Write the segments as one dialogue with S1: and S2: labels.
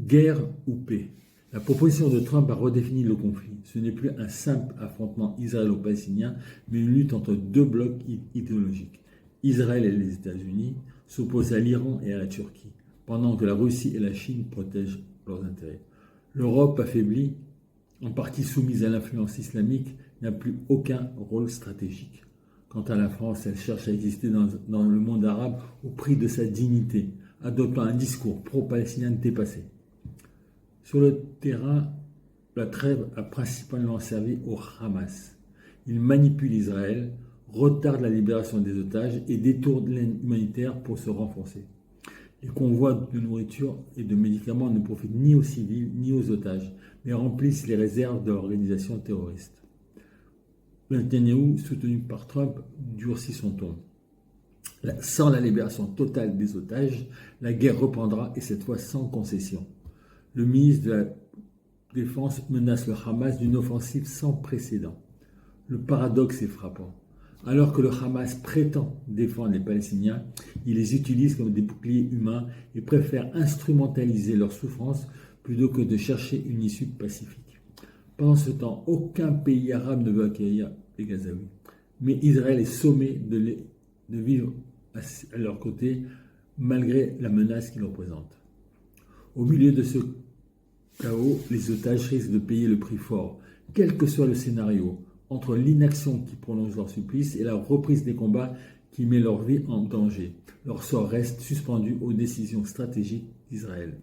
S1: Guerre ou paix? La proposition de Trump a redéfini le conflit. Ce n'est plus un simple affrontement israélo-palestinien, mais une lutte entre deux blocs idéologiques. Israël et les États-Unis s'opposent à l'Iran et à la Turquie, pendant que la Russie et la Chine protègent leurs intérêts. L'Europe, affaiblie, en partie soumise à l'influence islamique, n'a plus aucun rôle stratégique. Quant à la France, elle cherche à exister dans le monde arabe au prix de sa dignité, adoptant un discours pro-palestinien dépassé. Sur le terrain, la trêve a principalement servi au Hamas. Il manipule Israël, retarde la libération des otages et détourne l'aide humanitaire pour se renforcer. Les convois de nourriture et de médicaments ne profitent ni aux civils ni aux otages, mais remplissent les réserves de l'organisation terroriste. Netanyahou, soutenu par Trump, durcit son ton. Sans la libération totale des otages, la guerre reprendra et cette fois sans concession. Le ministre de la Défense menace le Hamas d'une offensive sans précédent. Le paradoxe est frappant. Alors que le Hamas prétend défendre les Palestiniens, il les utilise comme des boucliers humains et préfère instrumentaliser leur souffrance plutôt que de chercher une issue pacifique. Pendant ce temps, aucun pays arabe ne veut accueillir les Gazaouis. Mais Israël est sommé de vivre à leur côté malgré la menace qu'ils représentent. Au milieu de ce chaos, les otages risquent de payer le prix fort, quel que soit le scénario, entre l'inaction qui prolonge leur supplice et la reprise des combats qui met leur vie en danger. Leur sort reste suspendu aux décisions stratégiques d'Israël.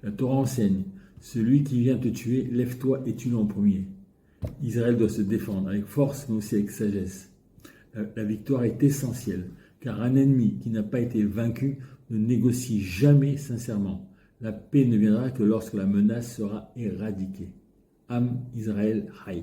S1: La Torah enseigne, celui qui vient te tuer, lève-toi et tue-le en premier. Israël doit se défendre avec force mais aussi avec sagesse. La victoire est essentielle, car un ennemi qui n'a pas été vaincu ne négocie jamais sincèrement. La paix ne viendra que lorsque la menace sera éradiquée. Am Israël Hay.